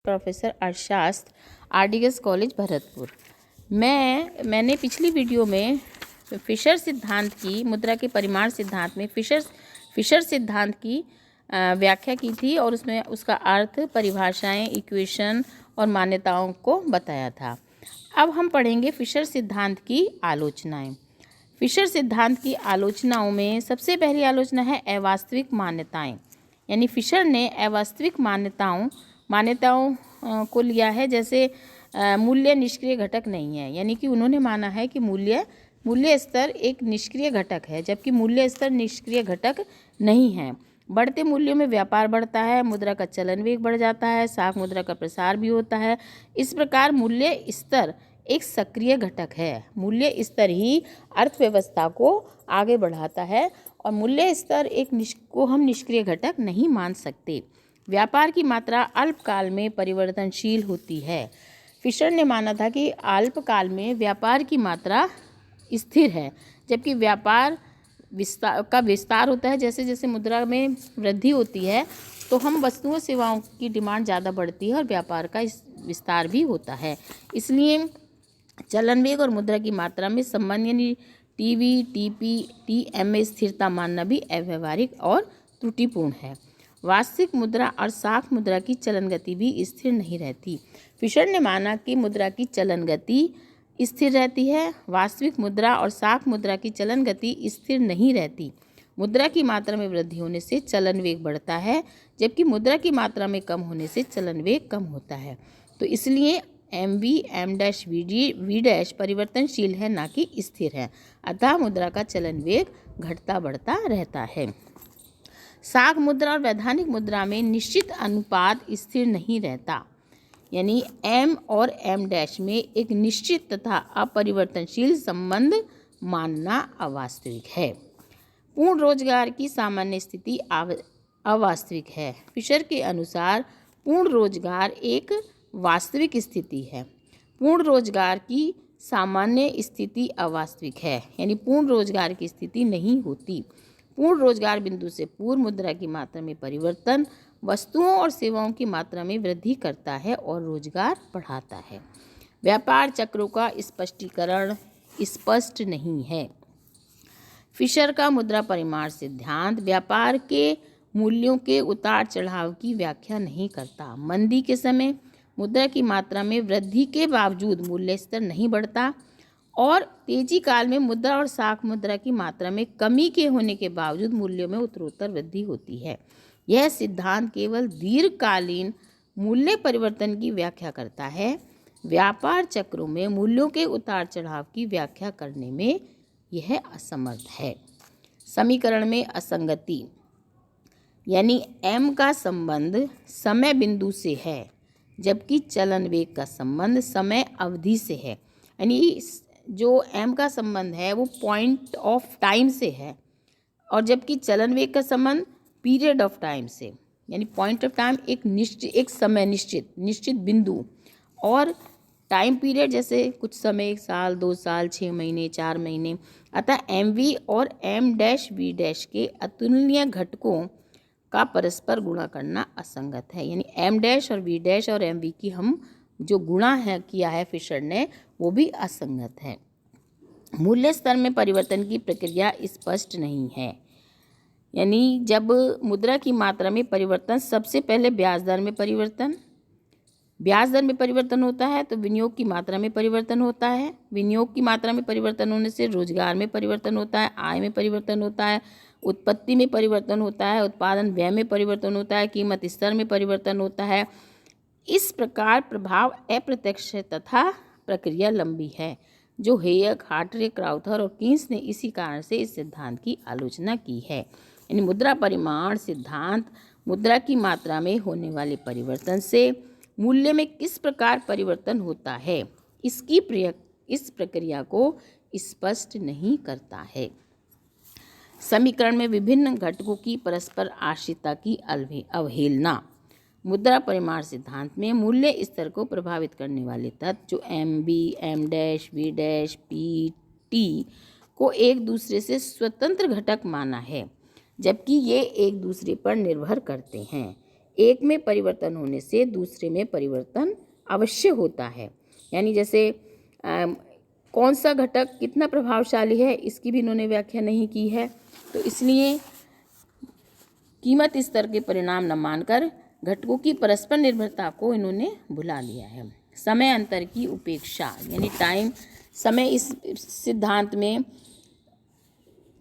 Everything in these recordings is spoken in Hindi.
प्रोफेसर अर्थशास्त्र आरडीएस कॉलेज भरतपुर। मैंने पिछली वीडियो में फिशर सिद्धांत की मुद्रा के परिमाण सिद्धांत में फिशर सिद्धांत की व्याख्या की थी और उसमें उसका अर्थ, परिभाषाएं, इक्वेशन और मान्यताओं को बताया था। अब हम पढ़ेंगे फिशर सिद्धांत की आलोचनाएं। फिशर सिद्धांत की आलोचनाओं में सबसे पहली आलोचना है अवास्तविक मान्यताएं। यानी फिशर ने अवास्तविक मान्यताओं को लिया है, जैसे मूल्य निष्क्रिय घटक नहीं है। यानी कि उन्होंने माना है कि मूल्य स्तर एक निष्क्रिय घटक है, जबकि मूल्य स्तर निष्क्रिय घटक नहीं है। बढ़ते मूल्यों में व्यापार बढ़ता है, मुद्रा का चलन वेग बढ़ जाता है, साख मुद्रा का प्रसार भी होता है। इस प्रकार मूल्य स्तर एक सक्रिय घटक है। मूल्य स्तर ही अर्थव्यवस्था को आगे बढ़ाता है और मूल्य स्तर को हम निष्क्रिय घटक नहीं मान सकते। व्यापार की मात्रा अल्पकाल में परिवर्तनशील होती है। फिशर ने माना था कि अल्पकाल में व्यापार की मात्रा स्थिर है, जबकि व्यापार का विस्तार होता है। जैसे जैसे मुद्रा में वृद्धि होती है तो हम वस्तुओं सेवाओं की डिमांड ज़्यादा बढ़ती है और व्यापार का विस्तार भी होता है। इसलिए चलन वेग और मुद्रा की मात्रा में संबंध यानी टीवी, टीपी, टीएम में स्थिरता मानना भी अव्यवहारिक और त्रुटिपूर्ण है। वास्तविक मुद्रा और साख मुद्रा की चलन गति भी स्थिर नहीं रहती। फिशर ने माना कि मुद्रा की चलन गति स्थिर रहती है, वास्तविक मुद्रा और साख मुद्रा की चलन गति स्थिर नहीं रहती। मुद्रा की मात्रा में वृद्धि होने से चलन वेग बढ़ता है, जबकि मुद्रा की मात्रा में कम होने से चलन वेग कम होता है। तो इसलिए MV, M' V' परिवर्तनशील है, ना कि स्थिर है। अतः मुद्रा का चलन वेग घटता बढ़ता रहता है। साख मुद्रा और वैधानिक मुद्रा में निश्चित अनुपात स्थिर नहीं रहता। यानी M और M' में एक निश्चित तथा अपरिवर्तनशील संबंध मानना अवास्तविक है। पूर्ण रोजगार की सामान्य स्थिति अवास्तविक है। फिशर के अनुसार पूर्ण रोजगार एक वास्तविक स्थिति है। पूर्ण रोजगार की सामान्य स्थिति अवास्तविक है, यानी पूर्ण रोजगार की स्थिति नहीं होती। पूर्ण रोजगार बिंदु से पूर्व मुद्रा की मात्रा में परिवर्तन वस्तुओं और सेवाओं की मात्रा में वृद्धि करता है और रोजगार बढ़ाता है। व्यापार चक्रों का स्पष्टीकरण स्पष्ट नहीं है। फिशर का मुद्रा परिमाण सिद्धांत व्यापार के मूल्यों के उतार चढ़ाव की व्याख्या नहीं करता। मंदी के समय मुद्रा की मात्रा में वृद्धि के बावजूद मूल्य स्तर नहीं बढ़ता और तेजी काल में मुद्रा और साख मुद्रा की मात्रा में कमी के होने के बावजूद मूल्यों में उत्तरोत्तर वृद्धि होती है। यह सिद्धांत केवल दीर्घकालीन मूल्य परिवर्तन की व्याख्या करता है। व्यापार चक्रों में मूल्यों के उतार चढ़ाव की व्याख्या करने में यह असमर्थ है। समीकरण में असंगति, यानी M का संबंध समय बिंदु से है, जबकि चलन वेग का संबंध समय अवधि से है। यानी जो M का संबंध है वो पॉइंट ऑफ टाइम से है, और जबकि चलन वेग का संबंध पीरियड ऑफ टाइम से। यानी पॉइंट ऑफ टाइम एक समय निश्चित बिंदु, और टाइम पीरियड जैसे कुछ समय, 1 साल, 2 साल, 6 महीने, 4 महीने। अतः MV और M', V' के अतुलनीय घटकों का परस्पर गुणा करना असंगत है। यानी M' और V' और MV की हम जो गुणा है किया है फिशर ने, वो भी असंगत है। मूल्य स्तर में परिवर्तन की प्रक्रिया स्पष्ट नहीं है। यानी जब मुद्रा की मात्रा में परिवर्तन, सबसे पहले ब्याज दर में परिवर्तन होता है, तो विनियोग की मात्रा में परिवर्तन होता है। विनियोग की मात्रा में परिवर्तन होने से रोजगार में परिवर्तन होता है, आय में परिवर्तन होता है, उत्पत्ति में परिवर्तन होता है, उत्पादन व्यय में परिवर्तन होता है, कीमत स्तर में परिवर्तन होता है। इस प्रकार प्रभाव अप्रत्यक्ष है तथा प्रक्रिया लंबी है। जो हेयक, हार्ट्रे, क्राउथर और कीन्स ने इसी कारण से इस सिद्धांत की आलोचना की है। यानी मुद्रा परिमाण सिद्धांत मुद्रा की मात्रा में होने वाले परिवर्तन से मूल्य में किस प्रकार परिवर्तन होता है, इस प्रक्रिया को स्पष्ट नहीं करता है। समीकरण में विभिन्न घटकों की परस्पर आश्रितता की अवहेलना। मुद्रा परिमाण सिद्धांत में मूल्य स्तर को प्रभावित करने वाले तत्व जो MB, M', V', P, T को एक दूसरे से स्वतंत्र घटक माना है, जबकि ये एक दूसरे पर निर्भर करते हैं। एक में परिवर्तन होने से दूसरे में परिवर्तन अवश्य होता है। यानी जैसे कौन सा घटक कितना प्रभावशाली है, इसकी भी इन्होंने व्याख्या नहीं की है। तो इसलिए कीमत स्तर के परिणाम न मानकर घटकों की परस्पर निर्भरता को इन्होंने भुला दिया है। समय अंतर की उपेक्षा यानी टाइम समय, इस सिद्धांत में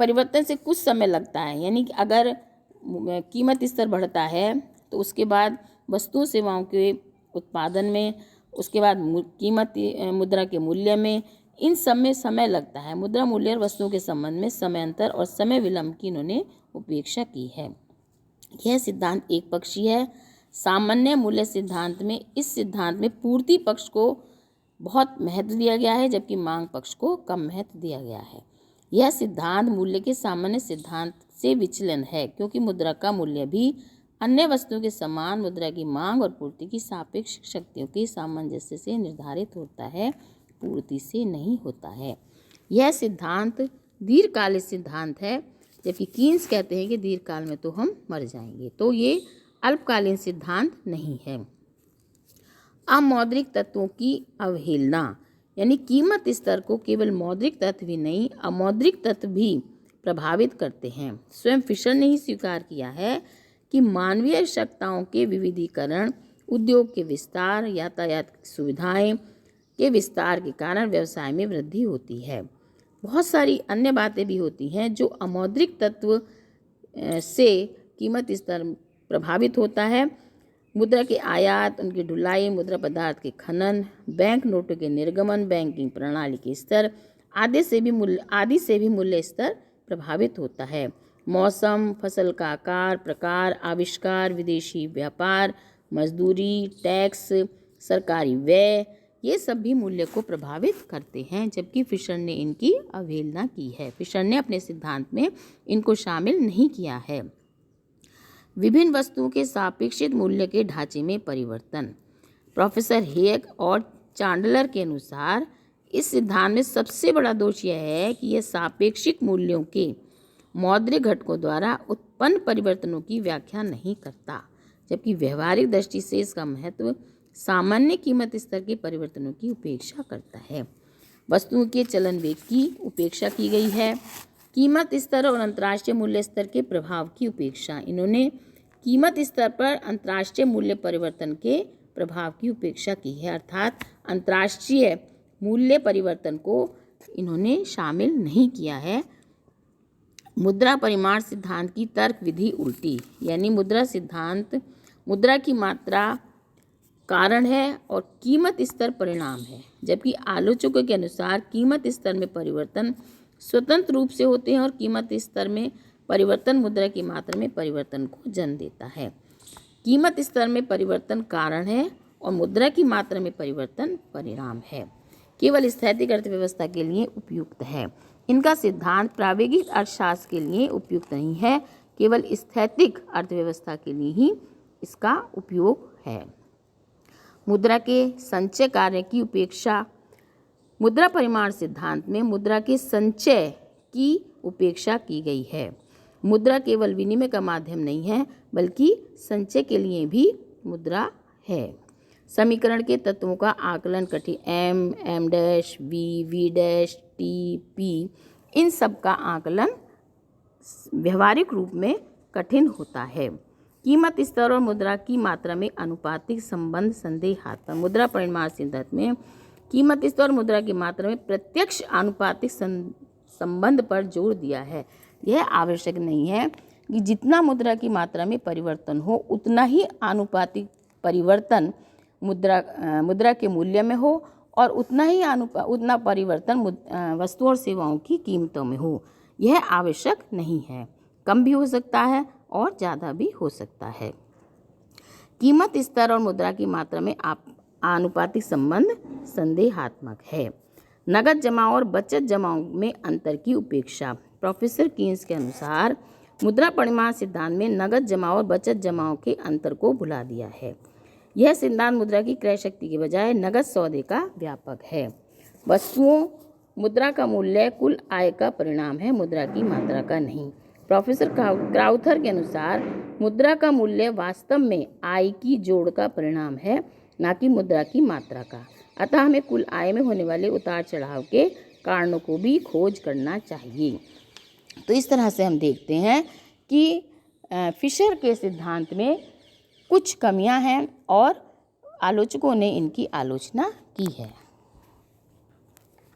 परिवर्तन से कुछ समय लगता है। यानी कि अगर कीमत स्तर बढ़ता है तो उसके बाद वस्तुओं सेवाओं के उत्पादन में, उसके बाद मुद्रा के मूल्य में, इन सब में समय लगता है। मुद्रा मूल्य और वस्तुओं के संबंध में समय अंतर और समय विलंब की इन्होंने उपेक्षा की है। यह सिद्धांत एक पक्षीय है। सामान्य मूल्य सिद्धांत में इस सिद्धांत में पूर्ति पक्ष को बहुत महत्व दिया गया है, जबकि मांग पक्ष को कम महत्व दिया गया है। यह सिद्धांत मूल्य के सामान्य सिद्धांत से विचलन है, क्योंकि मुद्रा का मूल्य भी अन्य वस्तुओं के समान मुद्रा की मांग और पूर्ति की सापेक्ष शक्तियों के सामंजस्य से निर्धारित होता है, पूर्ति से नहीं होता है। यह सिद्धांत दीर्घकालिक सिद्धांत है, जबकि कीन्स कहते हैं कि दीर्घकाल में तो हम मर जाएंगे। तो ये अल्पकालीन सिद्धांत नहीं है। अमौद्रिक तत्वों की अवहेलना यानी कीमत स्तर को केवल मौद्रिक तत्व ही नहीं, अमौद्रिक तत्व भी प्रभावित करते हैं। स्वयं फिशर ने ही स्वीकार किया है कि मानवीय आवश्यकताओं के विविधीकरण, उद्योग के विस्तार, यातायात सुविधाएं के विस्तार के कारण व्यवसाय में वृद्धि होती है। बहुत सारी अन्य बातें भी होती हैं जो अमौद्रिक तत्व से कीमत स्तर प्रभावित होता है। मुद्रा के आयात, उनकी ढुलाई, मुद्रा पदार्थ के खनन, बैंक नोटों के निर्गमन, बैंकिंग प्रणाली के स्तर आदि से भी मूल्य स्तर प्रभावित होता है। मौसम, फसल का आकार, प्रकार, आविष्कार, विदेशी व्यापार, मजदूरी, टैक्स, सरकारी व्यय, ये सब भी मूल्य को प्रभावित करते हैं, जबकि फिशर ने इनकी अवहेलना की है। फिशर ने अपने सिद्धांत में इनको शामिल नहीं किया है। विभिन्न वस्तुओं के सापेक्षित मूल्य के ढांचे में परिवर्तन। प्रोफेसर हेग और चांडलर के अनुसार इस सिद्धांत में सबसे बड़ा दोष यह है कि यह सापेक्षिक मूल्यों के मौद्रिक घटकों द्वारा उत्पन्न परिवर्तनों की व्याख्या नहीं करता, जबकि व्यवहारिक दृष्टि से इसका महत्व सामान्य कीमत स्तर के परिवर्तनों की उपेक्षा करता है। वस्तुओं के चलन वेग की उपेक्षा की गई है। कीमत स्तर और अंतर्राष्ट्रीय मूल्य स्तर के प्रभाव की उपेक्षा। इन्होंने कीमत स्तर पर अंतर्राष्ट्रीय मूल्य परिवर्तन के प्रभाव की उपेक्षा की है, अर्थात अंतर्राष्ट्रीय मूल्य परिवर्तन को इन्होंने शामिल नहीं किया है। मुद्रा परिमाण सिद्धांत की तर्क विधि उल्टी, यानी मुद्रा सिद्धांत मुद्रा की मात्रा कारण है और कीमत स्तर परिणाम है, जबकि आलोचकों के अनुसार कीमत स्तर में परिवर्तन स्वतंत्र रूप से होते हैं और कीमत स्तर में परिवर्तन मुद्रा की मात्रा में परिवर्तन को जन्म देता है। कीमत स्तर में परिवर्तन कारण है और मुद्रा की मात्रा में परिवर्तन परिणाम है। केवल स्थैतिक अर्थव्यवस्था के लिए उपयुक्त है। इनका सिद्धांत प्रायोगिक अर्थशास्त्र के लिए उपयुक्त नहीं है, केवल स्थैतिक अर्थव्यवस्था के लिए ही इसका उपयोग है। मुद्रा के संचय कार्य की उपेक्षा। मुद्रा परिमाण सिद्धांत में मुद्रा के संचय की उपेक्षा की गई है। मुद्रा केवल विनिमय का माध्यम नहीं है, बल्कि संचय के लिए भी मुद्रा है। समीकरण के तत्वों का आकलन कठिन, M dash, V dash, T, P, इन सब का आकलन व्यवहारिक रूप में कठिन होता है। कीमत स्तर और मुद्रा की मात्रा में अनुपातिक संबंध संदेहात्मक। मुद्रा परिमाण सिद्धांत में कीमत स्तर और मुद्रा की मात्रा में प्रत्यक्ष आनुपातिक संबंध पर जोर दिया है। यह आवश्यक नहीं है कि जितना मुद्रा की मात्रा में परिवर्तन हो उतना ही आनुपातिक परिवर्तन मुद्रा के मूल्य में हो और उतना परिवर्तन वस्तुओं और सेवाओं की कीमतों में हो। यह आवश्यक नहीं है, कम भी हो सकता है और ज़्यादा भी हो सकता है। कीमत स्तर और मुद्रा की मात्रा में आनुपातिक संबंध संदेहात्मक है। नगद जमाओ और बचत जमाओ में अंतर की उपेक्षा। प्रोफेसर कीन्स के अनुसार मुद्रा परिमाण सिद्धांत में नगद जमाओ और बचत जमाओ के अंतर को भुला दिया है। यह सिद्धांत मुद्रा की क्रय शक्ति के बजाय नगद सौदे का व्यापक है। वस्तुओं मुद्रा का मूल्य कुल आय का परिणाम है, मुद्रा की मात्रा का नहीं। प्रोफेसर क्राउथर के अनुसार मुद्रा का मूल्य वास्तव में आय की जोड़ का परिणाम है, ना कि मुद्रा की मात्रा का। अतः हमें कुल आय में होने वाले उतार चढ़ाव के कारणों को भी खोज करना चाहिए। तो इस तरह से हम देखते हैं कि फिशर के सिद्धांत में कुछ कमियां हैं और आलोचकों ने इनकी आलोचना की है।